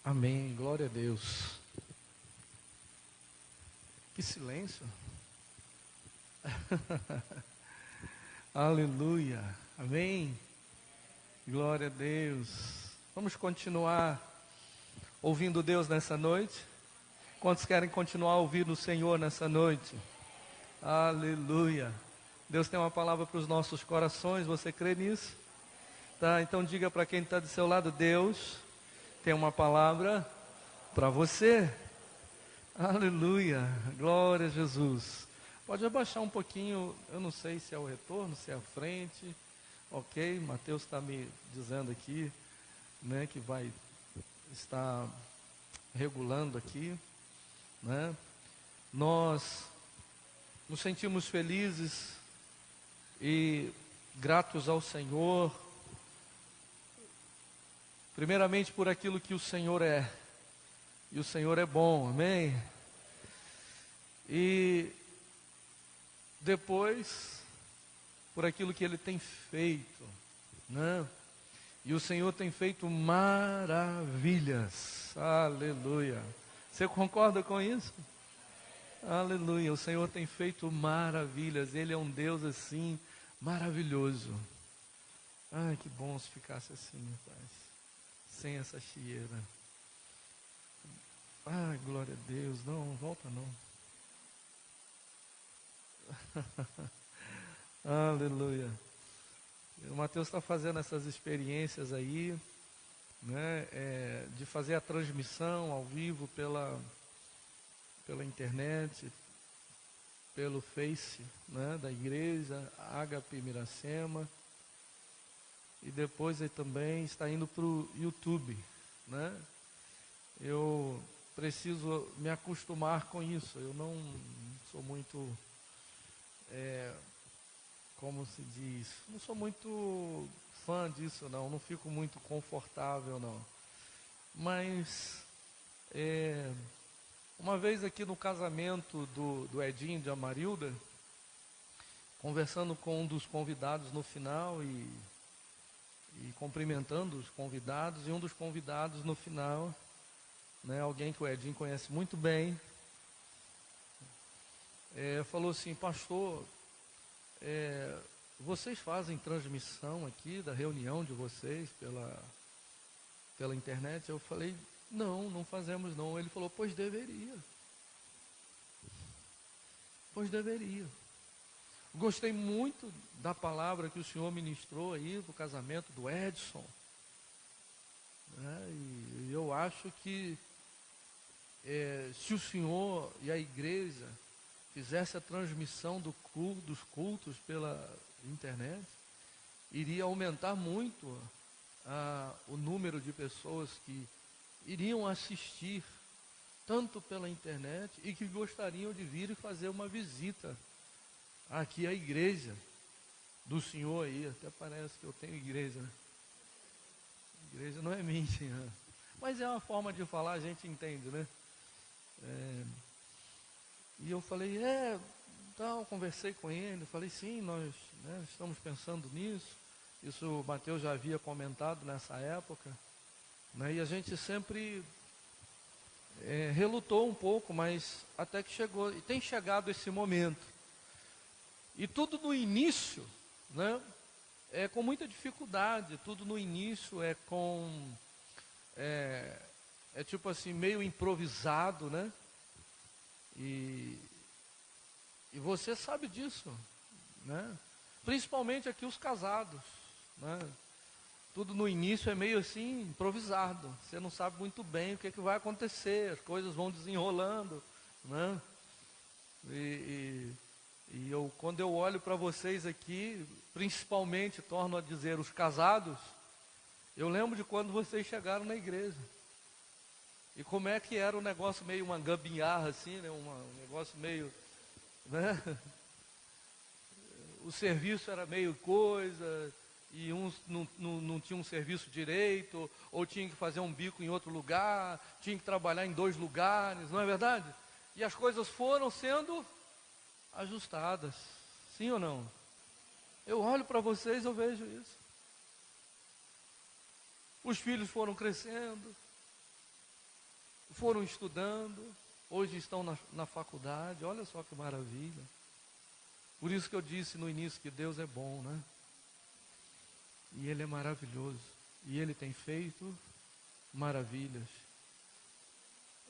Amém, glória a Deus. Que silêncio. Aleluia, amém. Glória a Deus. Vamos continuar ouvindo Deus nessa noite? Quantos querem continuar ouvindo o Senhor nessa noite? Aleluia. Deus tem uma palavra para os nossos corações, você crê nisso? Tá, então diga para quem está do seu lado: Deus tem uma palavra para você. Aleluia, glória a Jesus. Pode abaixar um pouquinho, eu não sei se é o retorno, se é a frente. Ok, Mateus está me dizendo aqui, né, que vai estar regulando aqui, né? Nós nos sentimos felizes e gratos ao Senhor, primeiramente por aquilo que o Senhor é, e o Senhor é bom, amém? E depois, por aquilo que Ele tem feito, né? E o Senhor tem feito maravilhas, aleluia. Você concorda com isso? Aleluia, o Senhor tem feito maravilhas, Ele é um Deus assim, maravilhoso. Ai, que bom se ficasse assim, meu Pai, sem essa chieira. Ai, glória a Deus, não, volta não. Aleluia. O Mateus está fazendo essas experiências aí, né, de fazer a transmissão ao vivo pela internet, pelo Face, né, da igreja, Ágape Miracema, e depois ele também está indo para o YouTube, né? Eu preciso me acostumar com isso, eu não sou muito, como se diz, não sou muito fã disso não fico muito confortável não, mas uma vez aqui no casamento do Edinho e de Amarilda, conversando com um dos convidados no final e cumprimentando os convidados, e um dos convidados no final, né, alguém que o Edinho conhece muito bem, falou assim: pastor, vocês fazem transmissão aqui da reunião de vocês pela internet? Eu falei: não fazemos não. Ele falou: pois deveria. Gostei muito da palavra que o senhor ministrou aí para o casamento do Edson, né? E eu acho que se o senhor e a igreja fizesse a transmissão dos cultos pela internet, iria aumentar muito o número de pessoas que iriam assistir tanto pela internet e que gostariam de vir e fazer uma visita aqui à igreja do senhor aí. Até parece que eu tenho igreja, né? Igreja não é minha, mas é uma forma de falar, a gente entende, né? E eu falei: então, conversei com ele, falei: sim, nós, né, estamos pensando nisso. Isso o Mateus já havia comentado nessa época, né, e a gente sempre relutou um pouco, mas até que chegou, e tem chegado esse momento. E tudo no início, né, é com muita dificuldade, tudo no início é tipo assim, meio improvisado, né? E você sabe disso, né? Principalmente aqui os casados, né? Tudo no início é meio assim, improvisado. Você não sabe muito bem o que vai acontecer, as coisas vão desenrolando, né? E quando eu olho para vocês aqui, principalmente, torno a dizer, os casados, eu lembro de quando vocês chegaram na igreja. E como é que era o negócio, meio uma gambiarra assim, né? Um negócio meio, né? O serviço era meio coisa, e uns não tinham um serviço direito, ou tinham que fazer um bico em outro lugar, tinham que trabalhar em 2 lugares, não é verdade? E as coisas foram sendo ajustadas, sim ou não? Eu olho para vocês, eu vejo isso. Os filhos foram crescendo, foram estudando, hoje estão na faculdade, olha só que maravilha. Por isso que eu disse no início que Deus é bom, né? E Ele é maravilhoso, e Ele tem feito maravilhas.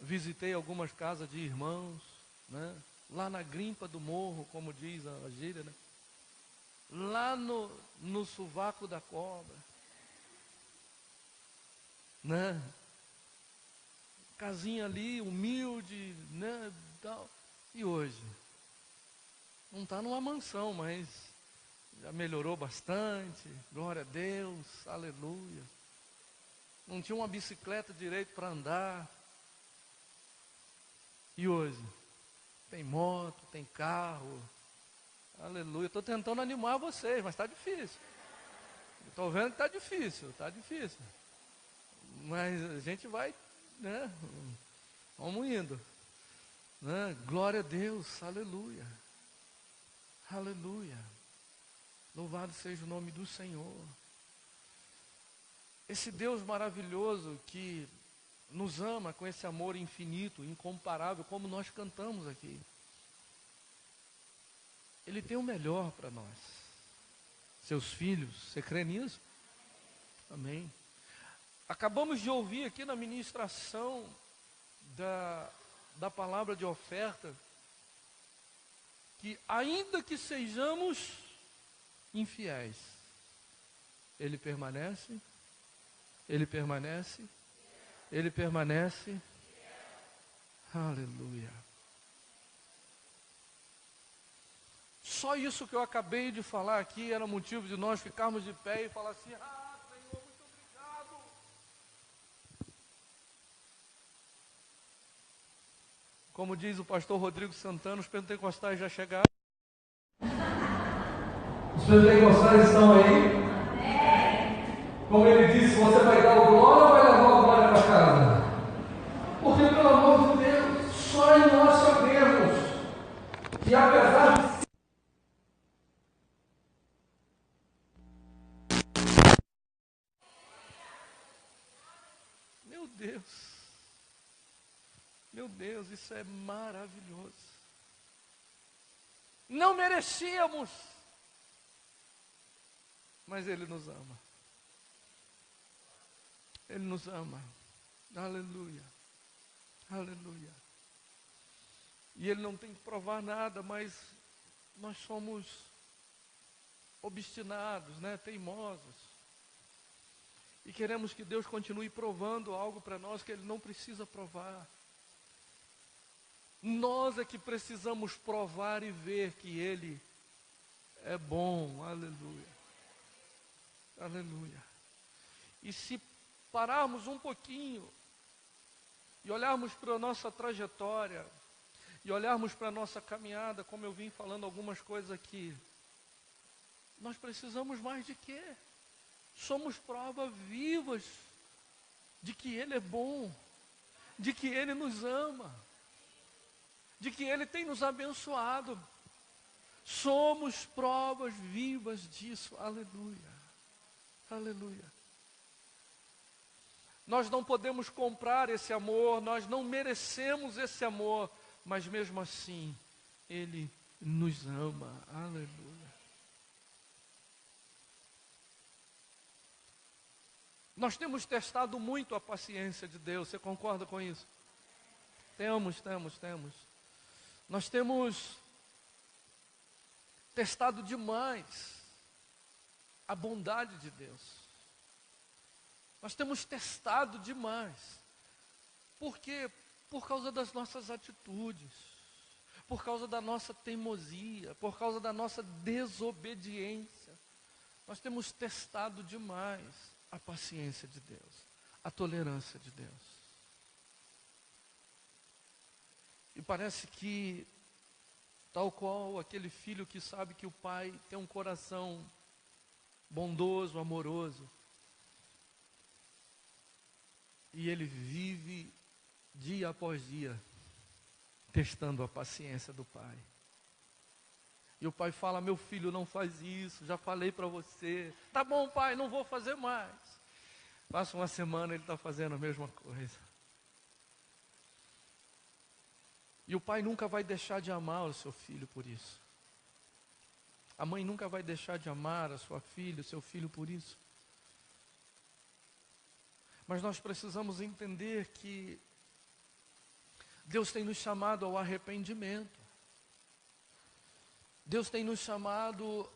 Visitei algumas casas de irmãos, né? Lá na grimpa do morro, como diz a gíria, né? Lá no sovaco da cobra, né? Casinha ali, humilde, né? Tal. E hoje? Não está numa mansão, mas já melhorou bastante, glória a Deus, aleluia. Não tinha uma bicicleta direito para andar. E hoje? Tem moto, tem carro, aleluia. Estou tentando animar vocês, mas está difícil. Estou vendo que está difícil. Mas a gente vai, né? Vamos indo, né? Glória a Deus, aleluia. Aleluia. Louvado seja o nome do Senhor. Esse Deus maravilhoso que nos ama com esse amor infinito, incomparável, como nós cantamos aqui. Ele tem o melhor para nós. Seus filhos, você crê nisso? Amém. Acabamos de ouvir aqui na ministração da palavra de oferta, que ainda que sejamos infiéis, Ele permanece, aleluia. Só isso que eu acabei de falar aqui era motivo de nós ficarmos de pé e falar assim: ah, Senhor, muito obrigado. Como diz o pastor Rodrigo Santana, os pentecostais já chegaram. Os pentecostais estão aí? Como ele disse, você vai dar o glória ou vai levar o glória para casa? Porque, pelo amor de Deus, só em nós sabemos que apesar de Meu Deus, isso é maravilhoso. Não merecíamos, mas Ele nos ama. Ele nos ama. Aleluia. Aleluia. E Ele não tem que provar nada, mas nós somos obstinados, né? Teimosos. E queremos que Deus continue provando algo para nós que Ele não precisa provar. Nós é que precisamos provar e ver que Ele é bom. Aleluia. Aleluia. E se pararmos um pouquinho e olharmos para a nossa trajetória e olharmos para a nossa caminhada, como eu vim falando algumas coisas aqui, nós precisamos mais de quê? Somos provas vivas de que Ele é bom, de que Ele nos ama, de que Ele tem nos abençoado. Somos provas vivas disso. Aleluia. Aleluia. Nós não podemos comprar esse amor, nós não merecemos esse amor, mas mesmo assim, Ele nos ama. Aleluia. Nós temos testado muito a paciência de Deus, você concorda com isso? Temos. Nós temos testado demais a bondade de Deus. Nós temos testado demais. Por quê? Por causa das nossas atitudes, por causa da nossa teimosia, por causa da nossa desobediência. Nós temos testado demais a paciência de Deus, a tolerância de Deus. E parece que, tal qual aquele filho que sabe que o pai tem um coração bondoso, amoroso, e ele vive dia após dia testando a paciência do pai. E o pai fala: meu filho, não faz isso, já falei para você. Tá bom, pai, não vou fazer mais. Passa uma semana, ele está fazendo a mesma coisa. E o pai nunca vai deixar de amar o seu filho por isso. A mãe nunca vai deixar de amar a sua filha, o seu filho por isso. Mas nós precisamos entender que Deus tem nos chamado ao arrependimento. Deus tem nos chamado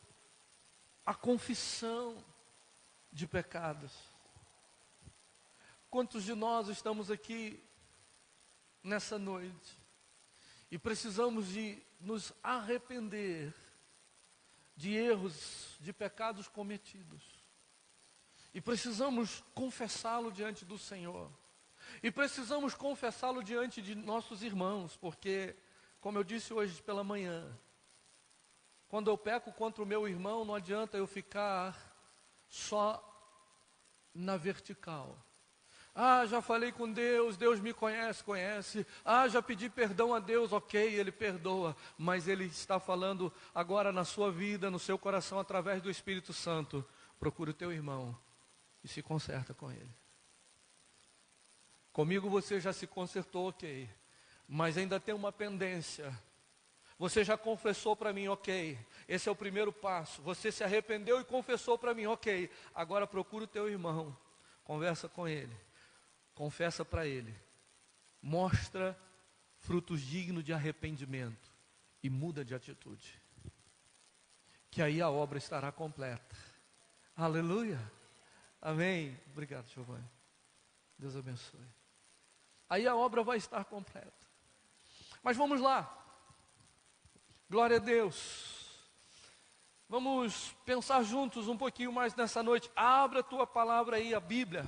à confissão de pecados. Quantos de nós estamos aqui nessa noite e precisamos de nos arrepender de erros, de pecados cometidos, e precisamos confessá-lo diante do Senhor, e precisamos confessá-lo diante de nossos irmãos, porque, como eu disse hoje pela manhã, quando eu peco contra o meu irmão, não adianta eu ficar só na vertical. Ah, já falei com Deus, Deus me conhece. Ah, já pedi perdão a Deus, ok, Ele perdoa. Mas Ele está falando agora na sua vida, no seu coração, através do Espírito Santo. Procura o teu irmão e se conserta com ele. Comigo você já se consertou, ok. Mas ainda tem uma pendência. Você já confessou para mim, ok. Esse é o primeiro passo. Você se arrependeu e confessou para mim, ok. Agora procura o teu irmão, conversa com ele. Confessa para ele, mostra frutos dignos de arrependimento e muda de atitude, que aí a obra estará completa. Aleluia, amém. Obrigado, Giovanni, Deus abençoe. Aí a obra vai estar completa. Mas vamos lá, glória a Deus. Vamos pensar juntos um pouquinho mais nessa noite. Abra a tua palavra aí, a Bíblia.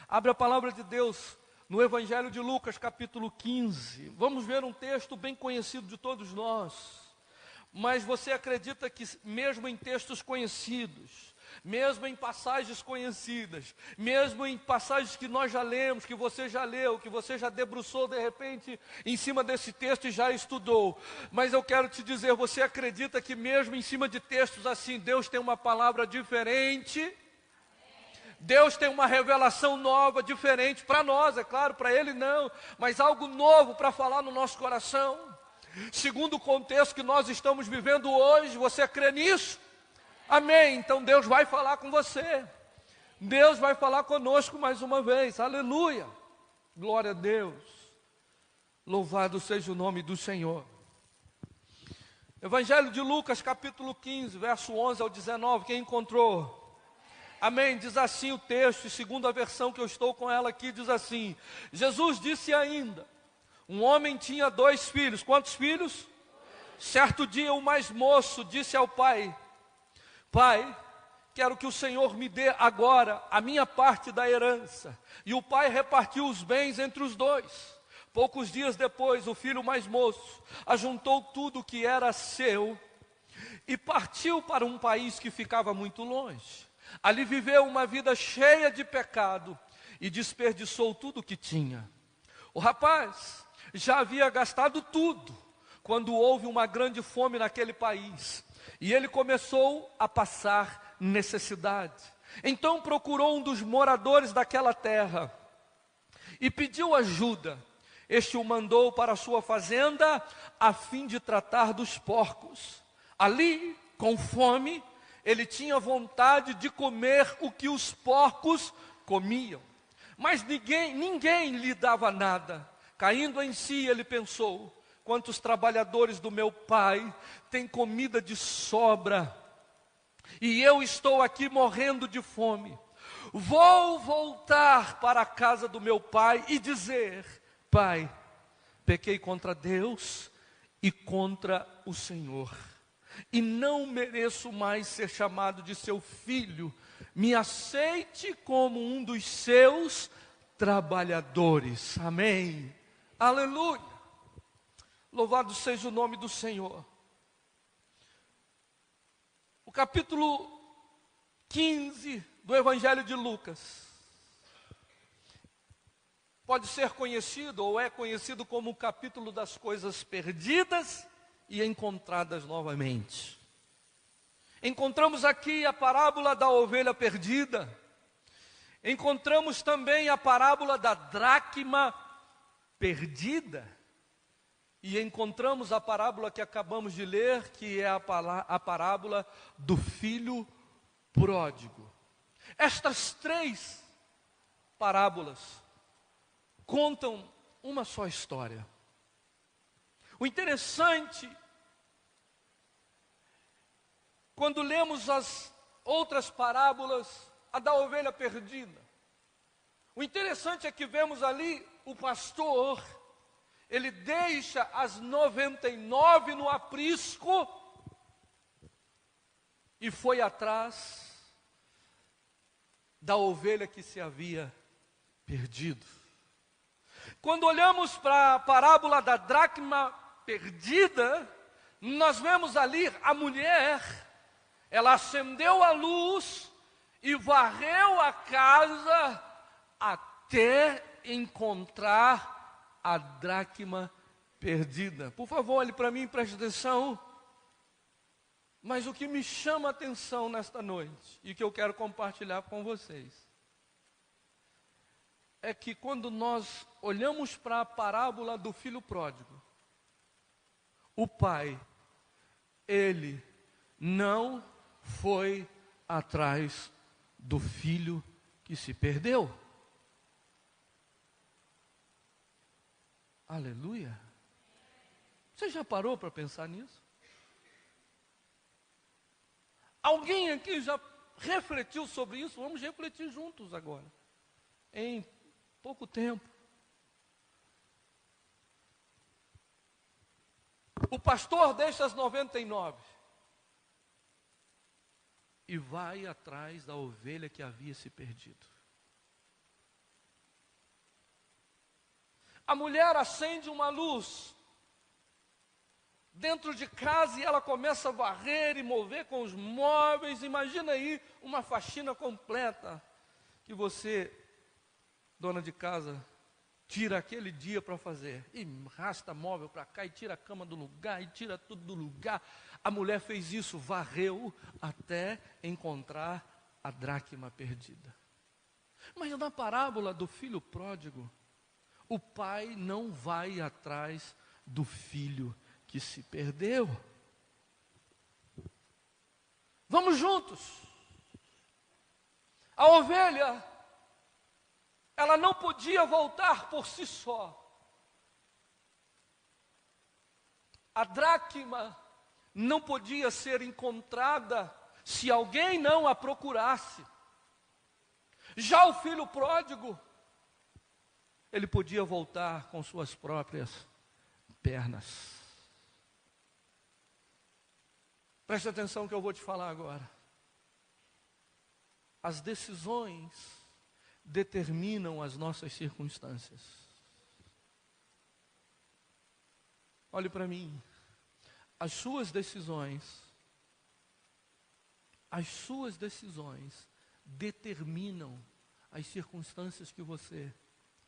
Abre a palavra de Deus no Evangelho de Lucas, capítulo 15. Vamos ver um texto bem conhecido de todos nós. Mas você acredita que mesmo em textos conhecidos, mesmo em passagens conhecidas, mesmo em passagens que nós já lemos, que você já leu, que você já debruçou de repente em cima desse texto e já estudou, mas eu quero te dizer, você acredita que mesmo em cima de textos assim, Deus tem uma palavra diferente? Deus tem uma revelação nova, diferente para nós, é claro, para Ele não, mas algo novo para falar no nosso coração, segundo o contexto que nós estamos vivendo hoje. Você crê nisso? Amém. Então Deus vai falar com você, Deus vai falar conosco mais uma vez, aleluia, glória a Deus, louvado seja o nome do Senhor. Evangelho de Lucas, capítulo 15, verso 11 ao 19, quem encontrou? Amém, diz assim o texto, e segundo a versão que eu estou com ela aqui, diz assim: Jesus disse ainda, um homem tinha 2 filhos. Quantos filhos? Certo dia o mais moço disse ao pai: Pai, quero que o Senhor me dê agora a minha parte da herança. E o pai repartiu os bens entre os 2. Poucos dias depois, o filho mais moço ajuntou tudo o que era seu e partiu para um país que ficava muito longe. Ali viveu uma vida cheia de pecado e desperdiçou tudo o que tinha. O rapaz já havia gastado tudo quando houve uma grande fome naquele país e ele começou a passar necessidade. Então procurou um dos moradores daquela terra e pediu ajuda. Este o mandou para a sua fazenda a fim de tratar dos porcos. Ali, com fome, ele tinha vontade de comer o que os porcos comiam, mas ninguém lhe dava nada. Caindo em si, ele pensou: quantos trabalhadores do meu pai têm comida de sobra, e eu estou aqui morrendo de fome. Vou voltar para a casa do meu pai e dizer: Pai, pequei contra Deus e contra o Senhor, e não mereço mais ser chamado de seu filho. Me aceite como um dos seus trabalhadores. Amém, aleluia, louvado seja o nome do Senhor. O capítulo 15 do Evangelho de Lucas pode ser conhecido, ou é conhecido como o capítulo das coisas perdidas e encontradas novamente. Encontramos aqui a parábola da ovelha perdida. Encontramos também a parábola da dracma perdida. e encontramos a parábola que acabamos de ler, que é a parábola do filho pródigo. Estas 3 parábolas contam uma só história. O interessante, quando lemos as outras parábolas, a da ovelha perdida, o interessante é que vemos ali o pastor, ele deixa as 99 no aprisco e foi atrás da ovelha que se havia perdido. Quando olhamos para a parábola da dracma perdida, nós vemos ali a mulher, ela acendeu a luz e varreu a casa até encontrar a dracma perdida. Por favor, olhe para mim e preste atenção. Mas o que me chama a atenção nesta noite, e que eu quero compartilhar com vocês, é que quando nós olhamos para a parábola do filho pródigo, o pai, ele não foi atrás do filho que se perdeu. Aleluia. Você já parou para pensar nisso? Alguém aqui já refletiu sobre isso? Vamos refletir juntos agora, em pouco tempo. O pastor deixa as 99 e vai atrás da ovelha que havia se perdido. A mulher acende uma luz dentro de casa e ela começa a varrer e mover com os móveis. Imagina aí uma faxina completa que você, dona de casa, tira aquele dia para fazer. E arrasta móvel para cá e tira a cama do lugar e tira tudo do lugar. A mulher fez isso, varreu até encontrar a dracma perdida. Mas na parábola do filho pródigo, o pai não vai atrás do filho que se perdeu. Vamos juntos. A ovelha, ela não podia voltar por si só. A dracma não podia ser encontrada se alguém não a procurasse. Já o filho pródigo, ele podia voltar com suas próprias pernas. Preste atenção no que eu vou te falar agora. As decisões determinam as nossas circunstâncias. Olhe para mim. As suas decisões determinam as circunstâncias que você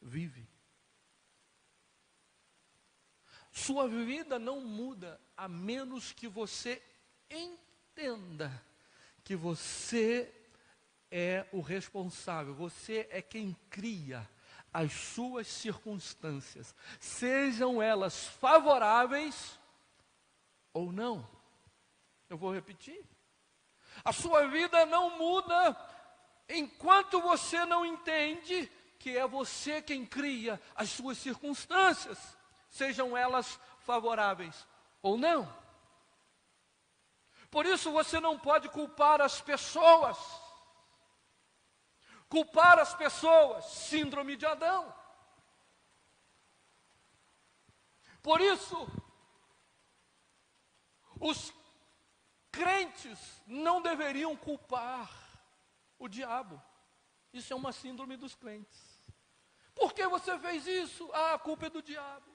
vive. Sua vida não muda a menos que você entenda que você é o responsável, você é quem cria as suas circunstâncias, sejam elas favoráveis ou não. Eu vou repetir. A sua vida não muda enquanto você não entende que é você quem cria as suas circunstâncias, sejam elas favoráveis ou não. Por isso você não pode culpar as pessoas. Culpar as pessoas, síndrome de Adão. Por isso, os crentes não deveriam culpar o diabo. Isso é uma síndrome dos crentes. Por que você fez isso? Ah, a culpa é do diabo.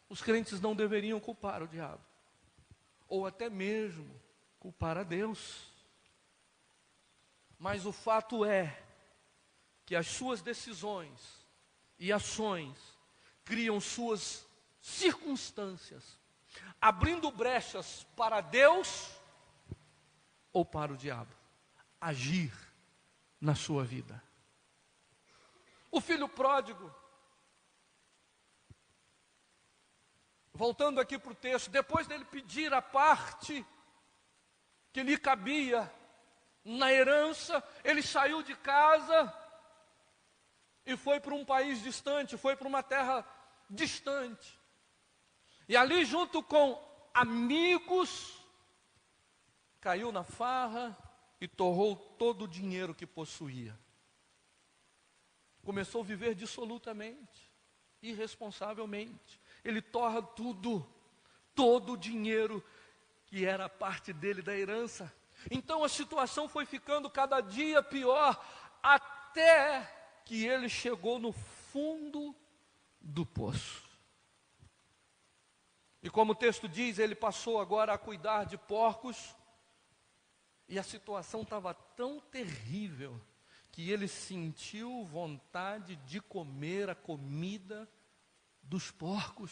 Os crentes não deveriam culpar o diabo, ou até mesmo culpar a Deus. Mas o fato é que as suas decisões e ações criam suas circunstâncias, abrindo brechas para Deus ou para o diabo agir na sua vida. O filho pródigo, voltando aqui para o texto, depois dele pedir a parte que lhe cabia na herança, ele saiu de casa e foi para um país distante, foi para uma terra distante. E ali, junto com amigos, caiu na farra e torrou todo o dinheiro que possuía. Começou a viver dissolutamente, irresponsavelmente. Ele torra tudo, todo o dinheiro que era parte dele da herança. Então a situação foi ficando cada dia pior, até que ele chegou no fundo do poço. E como o texto diz, ele passou agora a cuidar de porcos, e a situação estava tão terrível, que ele sentiu vontade de comer a comida dos porcos.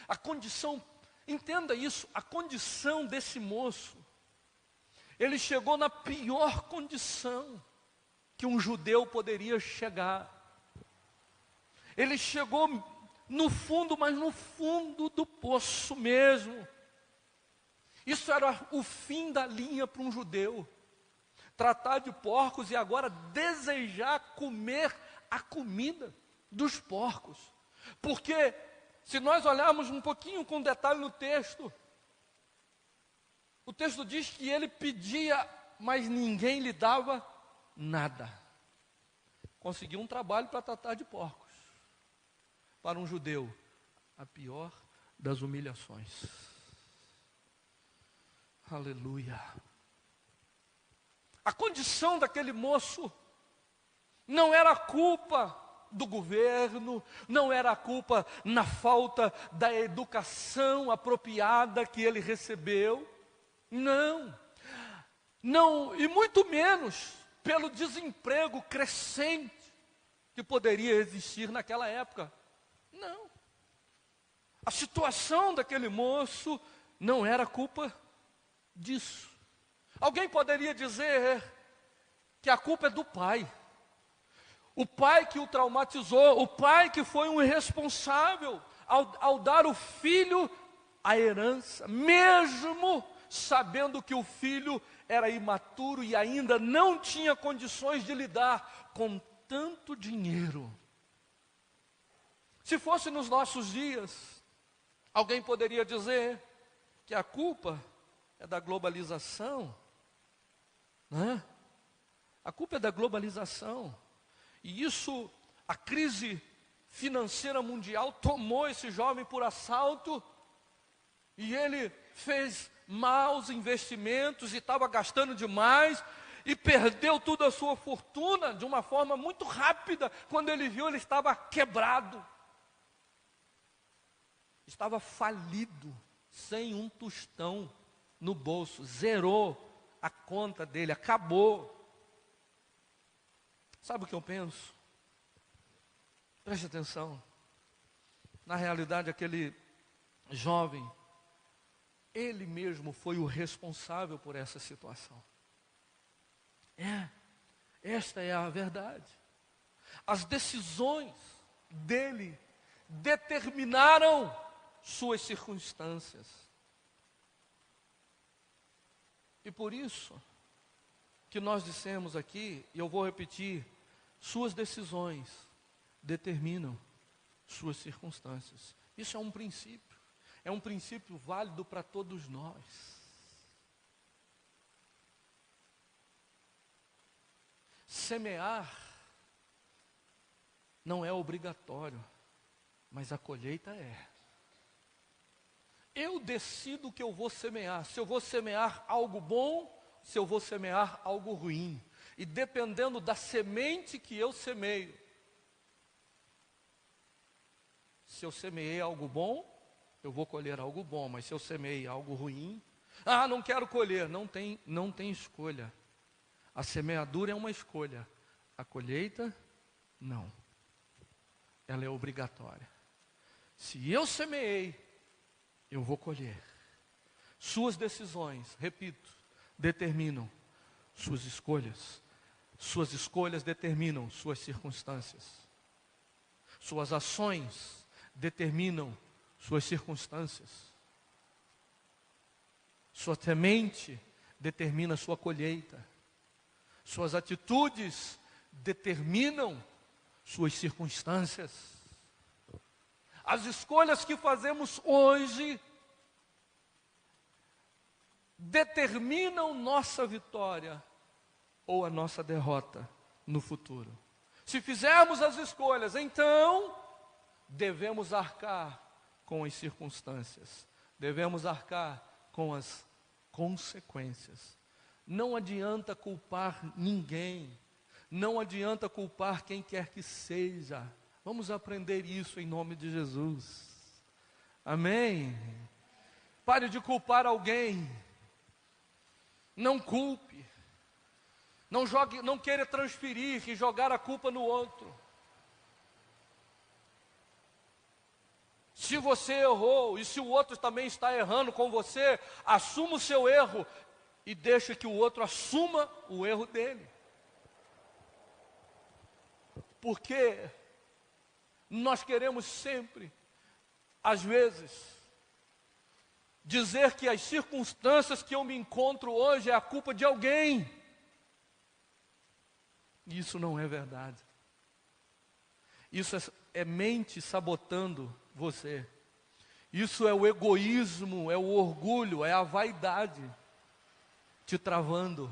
A condição, entenda isso, a condição desse moço, ele chegou na pior condição que um judeu poderia chegar. Ele chegou no fundo, mas no fundo do poço mesmo. Isso era o fim da linha para um judeu. Tratar de porcos e agora desejar comer a comida dos porcos. Porque, se nós olharmos um pouquinho com detalhe no texto, o texto diz que ele pedia, mas ninguém lhe dava nada. Conseguiu um trabalho para tratar de porcos. Para um judeu, a pior das humilhações. Aleluia. A condição daquele moço não era culpa do governo, não era culpa na falta da educação apropriada que ele recebeu. Não, e muito menos pelo desemprego crescente que poderia existir naquela época. Não. A situação daquele moço não era culpa disso. Alguém poderia dizer que a culpa é do pai. O pai que o traumatizou, o pai que foi um irresponsável ao dar o filho a herança, mesmo sabendo que o filho era imaturo e ainda não tinha condições de lidar com tanto dinheiro. Se fosse nos nossos dias, alguém poderia dizer que a culpa é da globalização, né? A culpa é da globalização. E isso, a crise financeira mundial tomou esse jovem por assalto, e ele fez maus investimentos e estava gastando demais, e perdeu toda a sua fortuna de uma forma muito rápida. Quando ele viu, ele estava quebrado, estava falido, sem um tostão no bolso, zerou a conta dele, acabou. Sabe o que eu penso? Preste atenção. Na realidade, aquele jovem, ele mesmo foi o responsável por essa situação. Esta é a verdade. As decisões dele determinaram suas circunstâncias. E por isso que nós dissemos aqui, e eu vou repetir, suas decisões determinam suas circunstâncias. Isso é um princípio válido para todos nós. Semear não é obrigatório, mas a colheita é. Eu decido o que eu vou semear, se eu vou semear algo bom, se eu vou semear algo ruim. E dependendo da semente que eu semeio, se eu semeei algo bom, eu vou colher algo bom. Mas se eu semeei algo ruim, não quero colher, não tem escolha. A semeadura é uma escolha, a colheita, não. Ela é obrigatória. Se eu semeei, eu vou colher. Suas decisões, repito, determinam suas escolhas. Suas escolhas determinam suas circunstâncias. Suas ações determinam suas circunstâncias. Sua semente determina sua colheita. Suas atitudes determinam suas circunstâncias. As escolhas que fazemos hoje determinam nossa vitória ou a nossa derrota no futuro. Se fizermos as escolhas, então devemos arcar com as circunstâncias, devemos arcar com as consequências. Não adianta culpar ninguém, não adianta culpar quem quer que seja. Vamos aprender isso em nome de Jesus. Amém? Pare de culpar alguém. Não culpe. Não jogue, não queira transferir e jogar a culpa no outro. Se você errou e se o outro também está errando com você, assuma o seu erro e deixe que o outro assuma o erro dele. Porque nós queremos sempre, às vezes, dizer que as circunstâncias que eu me encontro hoje é a culpa de alguém. Isso não é verdade. Isso é mente sabotando você. Isso é o egoísmo, é o orgulho, é a vaidade te travando.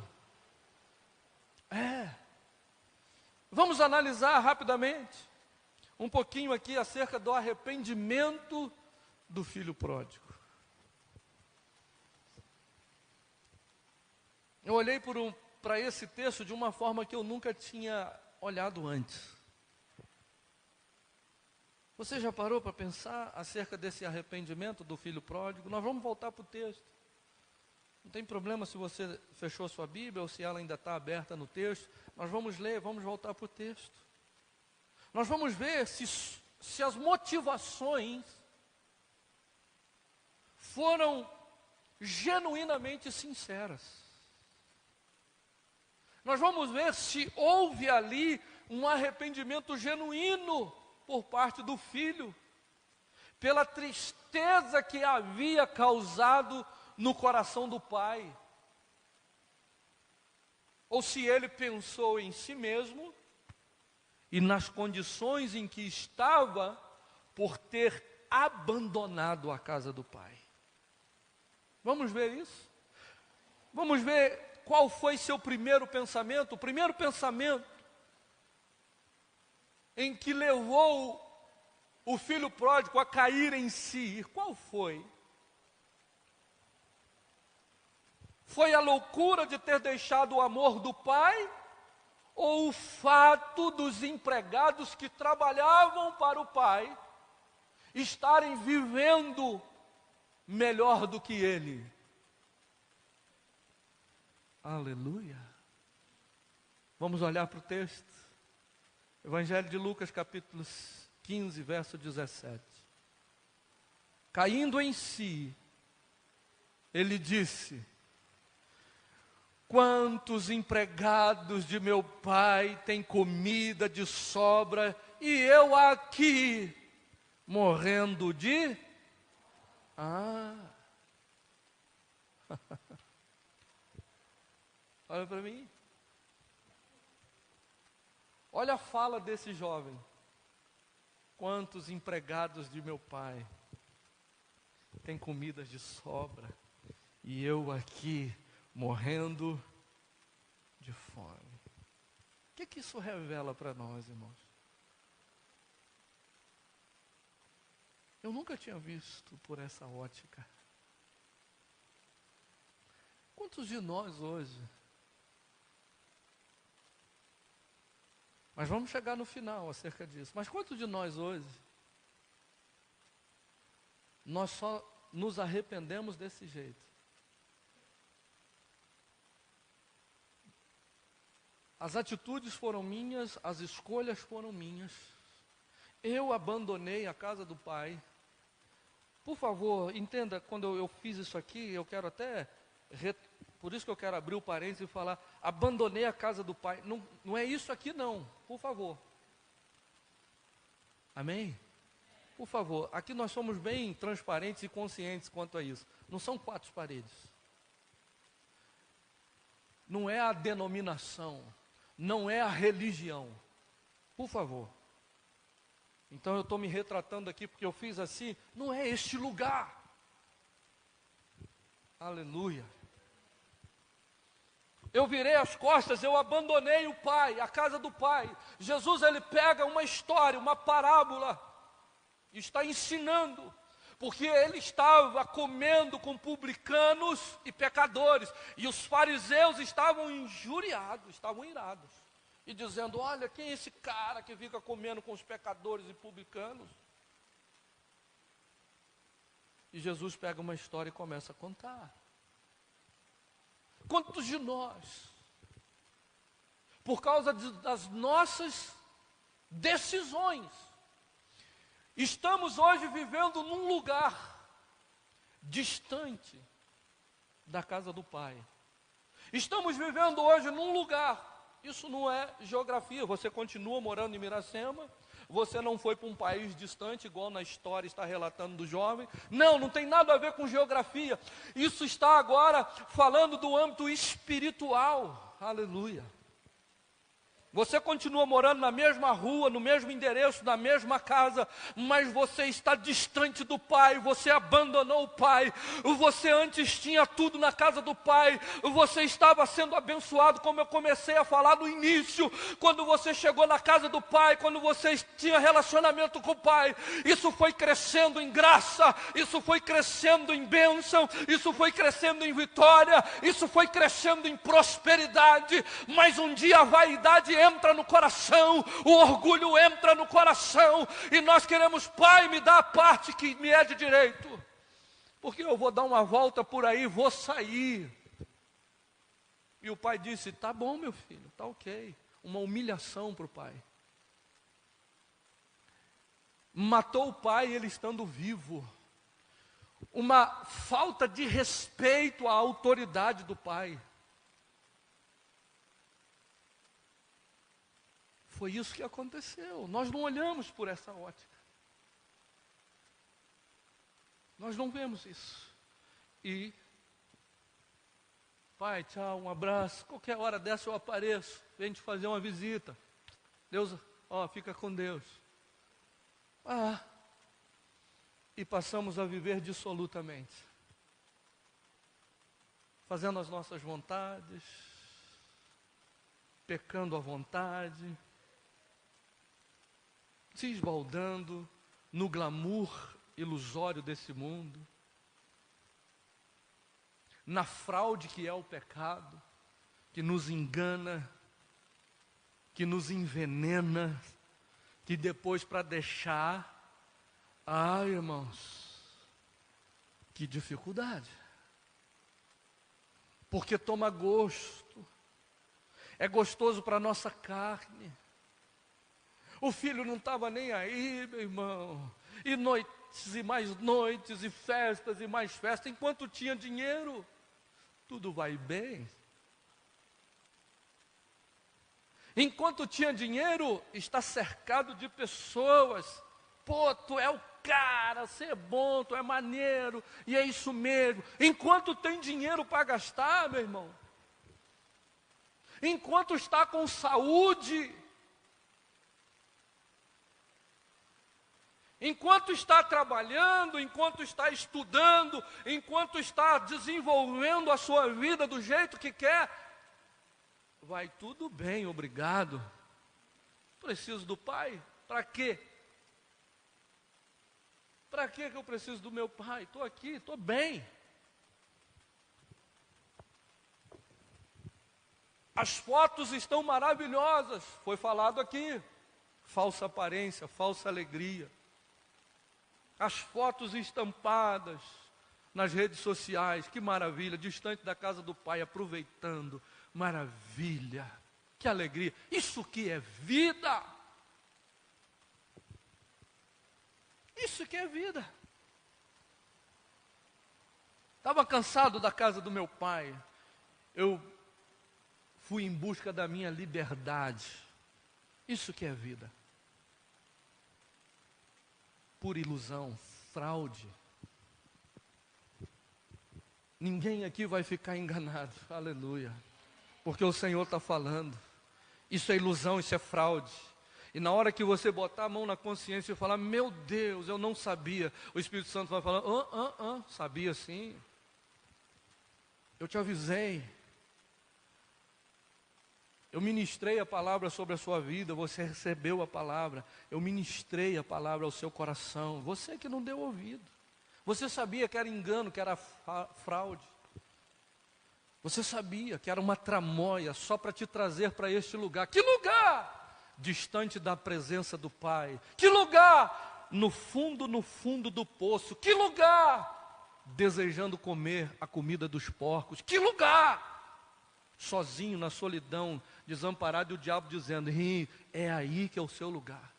Vamos analisar rapidamente um pouquinho aqui acerca do arrependimento do filho pródigo. Eu olhei para esse texto de uma forma que eu nunca tinha olhado antes. Você já parou para pensar acerca desse arrependimento do filho pródigo? Nós vamos voltar para o texto. Não tem problema se você fechou sua Bíblia ou se ela ainda está aberta no texto. Nós vamos ler, vamos voltar para o texto. Nós vamos ver se as motivações foram genuinamente sinceras. Nós vamos ver se houve ali um arrependimento genuíno por parte do filho, pela tristeza que havia causado no coração do pai. Ou se ele pensou em si mesmo e nas condições em que estava por ter abandonado a casa do pai. Vamos ver isso? Vamos ver qual foi seu primeiro pensamento? O primeiro pensamento em que levou o filho pródigo a cair em si, qual foi? Foi a loucura de ter deixado o amor do pai? Ou o fato dos empregados que trabalhavam para o pai estarem vivendo melhor do que ele? Aleluia. Vamos olhar para o texto. Evangelho de Lucas, capítulo 15, verso 17. Caindo em si, ele disse: quantos empregados de meu pai têm comida de sobra e eu aqui morrendo de... Olha para mim. Olha a fala desse jovem. Quantos empregados de meu pai têm comidas de sobra e eu aqui morrendo de fome. O que isso revela para nós, irmãos? Eu nunca tinha visto por essa ótica. Quantos de nós hoje... Mas vamos chegar no final acerca disso. Mas quantos de nós hoje, nós só nos arrependemos desse jeito? As atitudes foram minhas, as escolhas foram minhas. Eu abandonei a casa do pai. Por favor, entenda, quando eu fiz isso aqui, eu quero até... Por isso que eu quero abrir o parênteses e falar, abandonei a casa do pai. Não é isso aqui não, por favor. Amém? Por favor, aqui nós somos bem transparentes e conscientes quanto a isso. Não são 4 paredes. Não é a denominação. Não é a religião. Por favor. Então eu estou me retratando aqui porque eu fiz assim. Não é este lugar. Aleluia. Eu virei as costas, eu abandonei o Pai, a casa do Pai. Jesus, ele pega uma história, uma parábola, e está ensinando, porque ele estava comendo com publicanos e pecadores, e os fariseus estavam injuriados, estavam irados, e dizendo: olha, quem é esse cara que fica comendo com os pecadores e publicanos? E Jesus pega uma história e começa a contar. Quantos de nós, por causa das nossas decisões, estamos hoje vivendo num lugar distante da casa do Pai? Estamos vivendo hoje num lugar, isso não é geografia, você continua morando em Miracema, você não foi para um país distante, igual na história está relatando do jovem. Não, não tem nada a ver com geografia. Isso está agora falando do âmbito espiritual. Aleluia. Você continua morando na mesma rua, no mesmo endereço, na mesma casa, mas você está distante do Pai, você abandonou o Pai. Você antes tinha tudo na casa do Pai, você estava sendo abençoado, como eu comecei a falar no início, quando você chegou na casa do Pai, quando você tinha relacionamento com o Pai. Isso foi crescendo em graça, isso foi crescendo em bênção, isso foi crescendo em vitória, isso foi crescendo em prosperidade, mas um dia a vaidade entra no coração, o orgulho entra no coração, e nós queremos: Pai, me dá a parte que me é de direito, porque eu vou dar uma volta por aí, vou sair. E o Pai disse: tá bom, meu filho, tá ok. Uma humilhação para o Pai. Matou o Pai ele estando vivo. Uma falta de respeito à autoridade do Pai. Foi isso que aconteceu. Nós não olhamos por essa ótica. Nós não vemos isso. E, Pai, tchau, um abraço. Qualquer hora dessa eu apareço. Vem te fazer uma visita. Deus, fica com Deus. E passamos a viver dissolutamente. Fazendo as nossas vontades. Pecando à vontade. Se esbaldando no glamour ilusório desse mundo, na fraude que é o pecado, que nos engana, que nos envenena, que depois para deixar, irmãos, que dificuldade, porque toma gosto, é gostoso para a nossa carne. O filho não estava nem aí, meu irmão. E noites e mais noites, e festas e mais festas. Enquanto tinha dinheiro, tudo vai bem. Enquanto tinha dinheiro, está cercado de pessoas. Pô, tu é o cara, você é bom, tu é maneiro, e é isso mesmo. Enquanto tem dinheiro para gastar, meu irmão. Enquanto está com saúde, enquanto está trabalhando, enquanto está estudando, enquanto está desenvolvendo a sua vida do jeito que quer, vai tudo bem, obrigado. Preciso do Pai? Para quê? Para que eu preciso do meu Pai? Estou aqui, estou bem. As fotos estão maravilhosas, foi falado aqui. Falsa aparência, falsa alegria. As fotos estampadas nas redes sociais, que maravilha, distante da casa do Pai, aproveitando, maravilha, que alegria, isso que é vida, isso que é vida. Estava cansado da casa do meu pai, eu fui em busca da minha liberdade, isso que é vida. pura ilusão, fraude. Ninguém aqui vai ficar enganado, aleluia, porque o Senhor está falando. Isso é ilusão, isso é fraude. E na hora que você botar a mão na consciência e falar, meu Deus, eu não sabia, o Espírito Santo vai falar, sabia sim. Eu te avisei. Eu ministrei a palavra sobre a sua vida, você recebeu a palavra. Eu ministrei a palavra ao seu coração. Você que não deu ouvido. Você sabia que era engano, que era fraude. Você sabia que era uma tramóia só para te trazer para este lugar. Que lugar? Distante da presença do Pai. Que lugar? No fundo do poço. Que lugar? Desejando comer a comida dos porcos. Que lugar? Sozinho, na solidão, desamparado, e o diabo dizendo, é aí que é o seu lugar.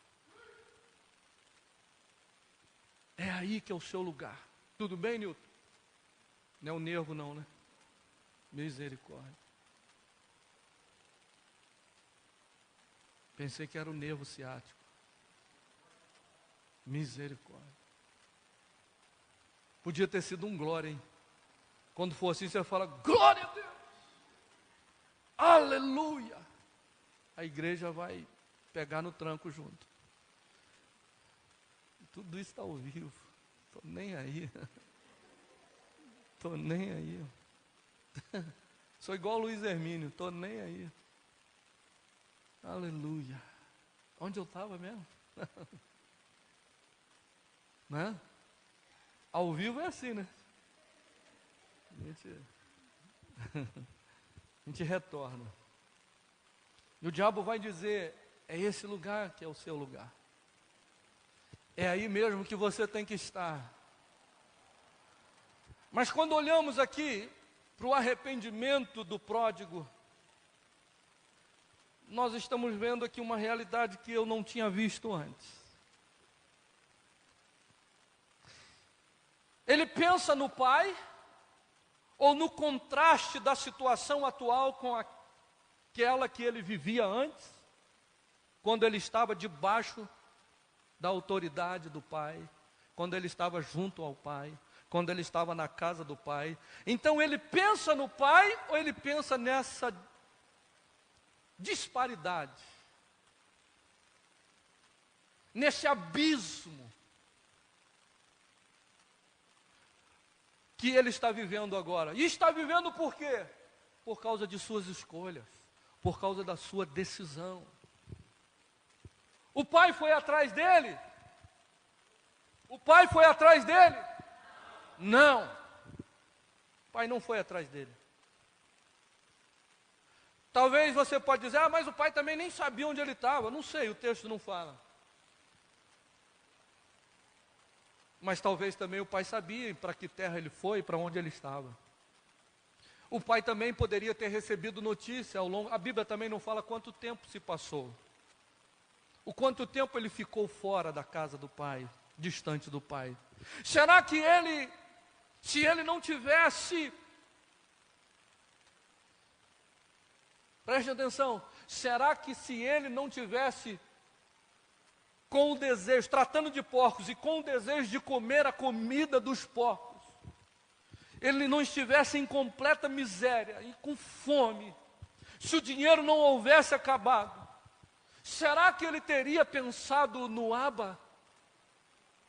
É aí que é o seu lugar. Tudo bem, Nilton? Não é o nervo não, né? Misericórdia. Pensei que era o nervo ciático. Misericórdia. Podia ter sido um glória, hein? Quando for assim, você fala, glória a Deus! Aleluia! A igreja vai pegar no tranco junto. Tudo isso está ao vivo. Estou nem aí. Estou nem aí. Sou igual o Luiz Hermínio, estou nem aí. Aleluia. Onde eu estava mesmo? Né? Ao vivo é assim, né? A gente retorna. E o diabo vai dizer, é esse lugar que é o seu lugar. É aí mesmo que você tem que estar. Mas quando olhamos aqui para o arrependimento do pródigo, nós estamos vendo aqui uma realidade que eu não tinha visto antes. Ele pensa no pai, ou no contraste da situação atual com aquela que ele vivia antes, quando ele estava debaixo da autoridade do pai, quando ele estava junto ao pai, quando ele estava na casa do pai. Então ele pensa no pai, ou ele pensa nessa disparidade, nesse abismo que ele está vivendo agora. E está vivendo por quê? Por causa de suas escolhas, por causa da sua decisão. O pai foi atrás dele? O pai foi atrás dele? Não. O pai não foi atrás dele. Talvez você pode dizer, mas o pai também nem sabia onde ele estava. Não sei, o texto não fala. Mas talvez também o pai sabia para que terra ele foi, para onde ele estava. O pai também poderia ter recebido notícia ao longo. A Bíblia também não fala quanto tempo se passou. O quanto tempo ele ficou fora da casa do pai, distante do pai. Será que ele, se ele não tivesse, preste atenção, será que se ele não tivesse com o desejo, tratando de porcos e com o desejo de comer a comida dos porcos, ele não estivesse em completa miséria e com fome, se o dinheiro não houvesse acabado, será que ele teria pensado no Abba,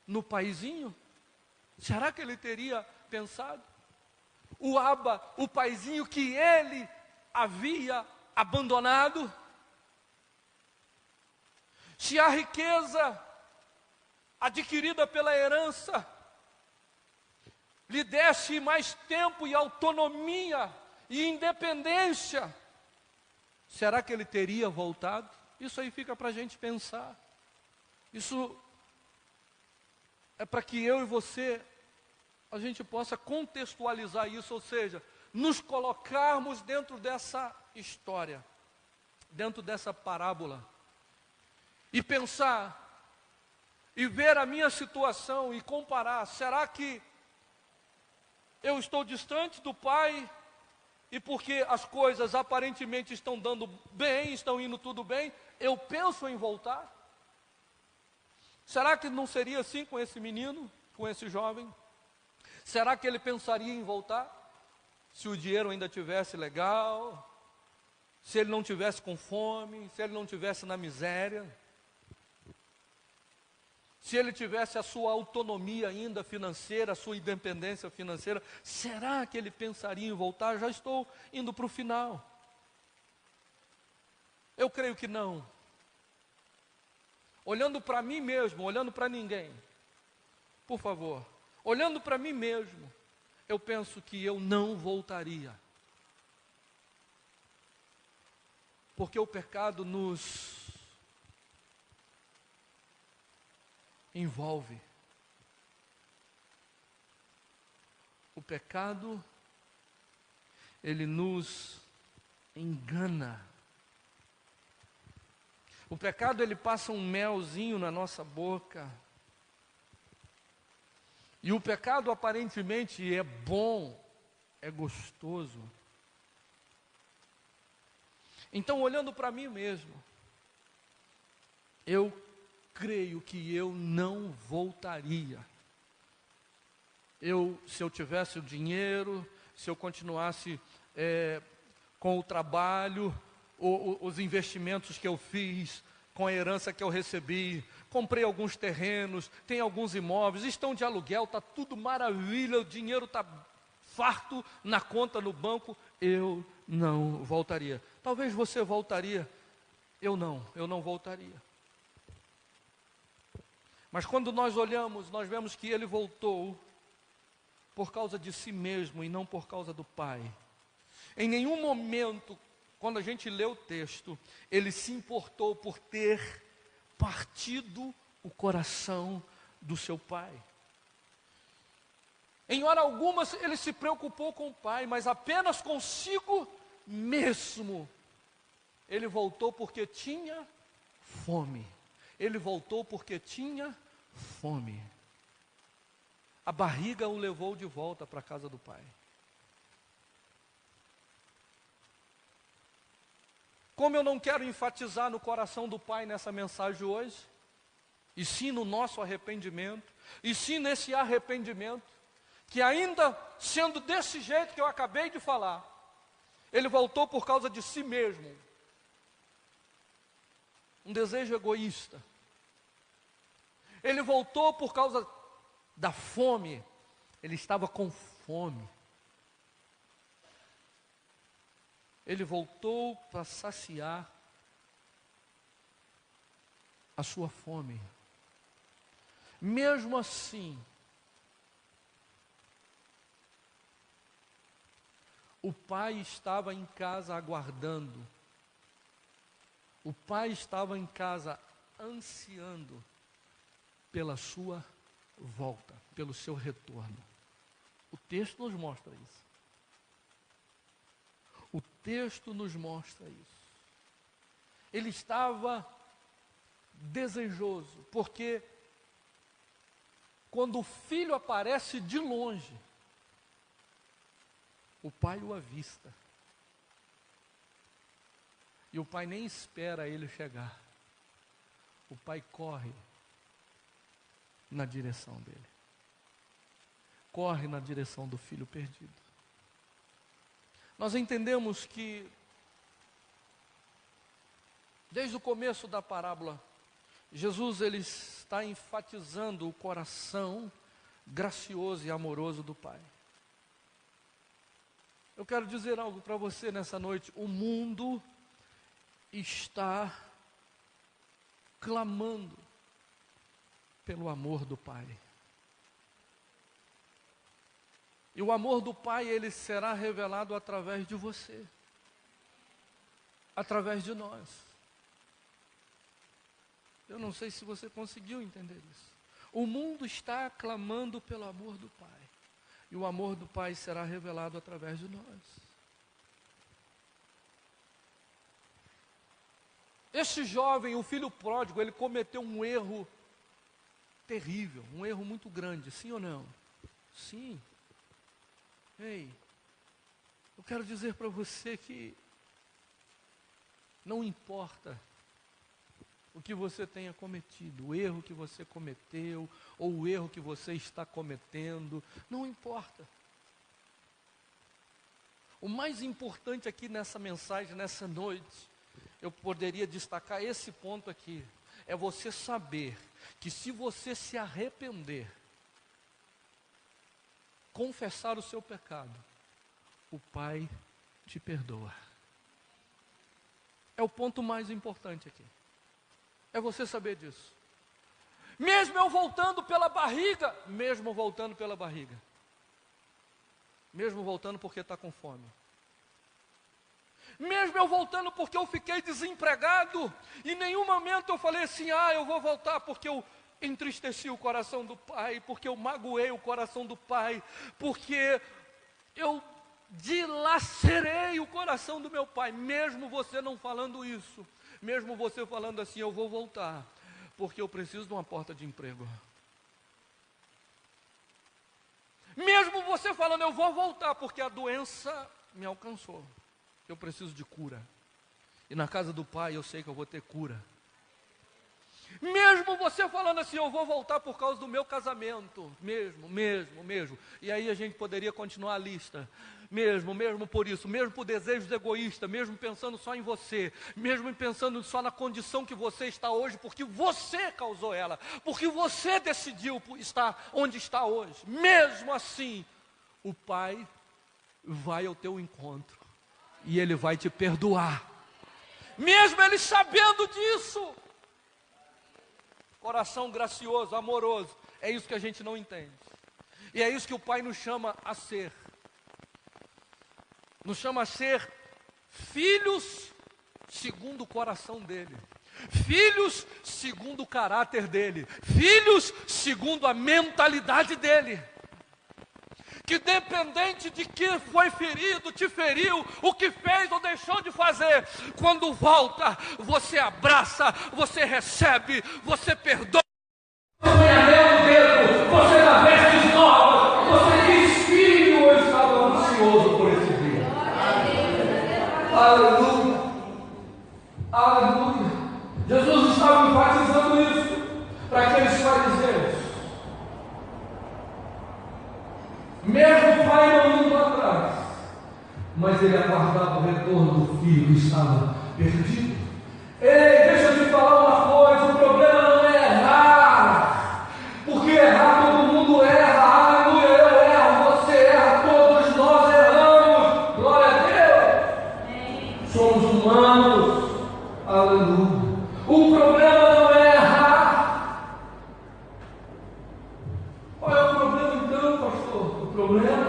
no paizinho? Será que ele teria pensado? O Abba, o paizinho que ele havia abandonado? Se a riqueza adquirida pela herança lhe desse mais tempo e autonomia e independência, será que ele teria voltado? Isso aí fica para a gente pensar. Isso é para que eu e você, a gente possa contextualizar isso, ou seja, nos colocarmos dentro dessa história, dentro dessa parábola, e pensar, e ver a minha situação e comparar. Será que eu estou distante do Pai, e porque as coisas aparentemente estão dando bem, estão indo tudo bem, eu penso em voltar? Será que não seria assim com esse menino, com esse jovem? Será que ele pensaria em voltar? Se o dinheiro ainda tivesse legal, se ele não tivesse com fome, se ele não tivesse na miséria, se ele tivesse a sua autonomia ainda financeira, a sua independência financeira, será que ele pensaria em voltar? Já estou indo para o final. Eu creio que não. Olhando para mim mesmo, olhando para ninguém, por favor, olhando para mim mesmo, eu penso que eu não voltaria. Porque o pecado nos envolve. O pecado, ele nos engana. O pecado, ele passa um melzinho na nossa boca. E o pecado aparentemente é bom, é gostoso. Então, olhando para mim mesmo, eu creio que eu não voltaria. Se eu tivesse o dinheiro, se eu continuasse com o trabalho, os investimentos que eu fiz, com a herança que eu recebi, comprei alguns terrenos, tenho alguns imóveis, estão de aluguel, está tudo maravilha, o dinheiro está farto na conta no banco, eu não voltaria. Talvez você voltaria, eu não voltaria. Mas quando nós olhamos, nós vemos que ele voltou por causa de si mesmo e não por causa do Pai. Em nenhum momento, quando a gente lê o texto, ele se importou por ter partido o coração do seu pai. Em hora alguma ele se preocupou com o pai, mas apenas consigo mesmo. Ele voltou porque tinha fome. Ele voltou porque tinha fome. A barriga o levou de volta para a casa do pai. Como eu não quero enfatizar no coração do pai nessa mensagem hoje, e sim no nosso arrependimento, e sim nesse arrependimento, que ainda sendo desse jeito que eu acabei de falar, ele voltou por causa de si mesmo. Um desejo egoísta. Ele voltou por causa da fome. Ele estava com fome. Ele voltou para saciar a sua fome. Mesmo assim, o pai estava em casa aguardando. O pai estava em casa ansiando pela sua volta, pelo seu retorno. O texto nos mostra isso. O texto nos mostra isso. Ele estava desejoso, porque quando o filho aparece de longe, o pai o avista. E o pai nem espera ele chegar. O pai corre na direção dele. Corre na direção do filho perdido. Nós entendemos que, desde o começo da parábola, Jesus ele está enfatizando o coração gracioso e amoroso do Pai. Eu quero dizer algo para você nessa noite. O mundo está clamando pelo amor do Pai. E o amor do Pai, ele será revelado através de você. Através de nós. Eu não sei se você conseguiu entender isso. O mundo está clamando pelo amor do Pai. E o amor do Pai será revelado através de nós. Este jovem, o filho pródigo, ele cometeu um erro terrível, um erro muito grande, sim ou não? Sim. Ei, eu quero dizer para você que não importa o que você tenha cometido, o erro que você cometeu, ou o erro que você está cometendo, não importa. O mais importante aqui nessa mensagem, nessa noite, eu poderia destacar esse ponto aqui, é você saber que se você se arrepender, confessar o seu pecado, o Pai te perdoa. É o ponto mais importante aqui. É você saber disso. Mesmo eu voltando pela barriga, mesmo voltando porque está com fome. Mesmo eu voltando porque eu fiquei desempregado, em nenhum momento eu falei assim, eu vou voltar porque eu entristeci o coração do Pai, porque eu magoei o coração do Pai, porque eu dilacerei o coração do meu Pai. Mesmo você não falando isso, mesmo você falando assim, eu vou voltar, porque eu preciso de uma porta de emprego. Mesmo você falando, eu vou voltar, porque a doença me alcançou, eu preciso de cura. E na casa do Pai eu sei que eu vou ter cura. Mesmo você falando assim, eu vou voltar por causa do meu casamento, mesmo. E aí a gente poderia continuar a lista. Mesmo por isso, mesmo por desejos egoístas, mesmo pensando só em você, mesmo pensando só na condição que você está hoje, porque você causou ela, porque você decidiu estar onde está hoje. Mesmo assim, o Pai vai ao teu encontro e Ele vai te perdoar. Mesmo Ele sabendo disso. Coração gracioso, amoroso, é isso que a gente não entende. E é isso que o Pai nos chama a ser. Nos chama a ser filhos segundo o coração dele. Filhos segundo o caráter dele. Filhos segundo a mentalidade dele. Que dependente de que foi ferido, te feriu, o que fez ou deixou de fazer, quando volta, você abraça, você recebe, você perdoa. Você ganha o dedo, você dá vestes novas, você diz, filho, eu estava ansioso por esse dia. Aleluia, aleluia. Jesus estava enfatizando isso para aqueles fariseus. Mesmo o pai não indo atrás, mas ele aguardava o retorno do filho que estava perdido. Ei, deixa eu te falar uma coisa, o problema não é errar, porque errar todo mundo erra, aleluia, eu erro, você erra, todos nós erramos, glória a Deus. Somos humanos, aleluia. O problema não é errar. Qual é o problema então, pastor? O problema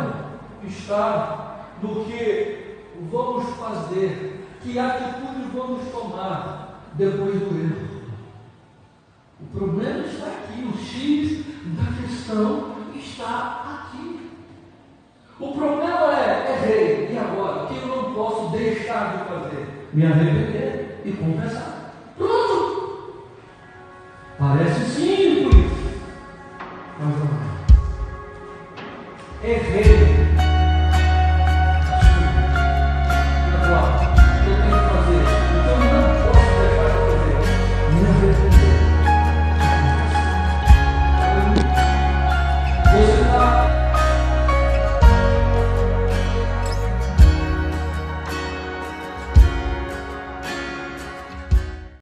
está no que vamos fazer, que atitude vamos tomar depois do erro. O problema está aqui, o X da questão está aqui. O problema é, errei, e agora? O que eu não posso deixar de fazer? Me arrepender e confessar. Pronto! Parece simples, mas não é. Errei.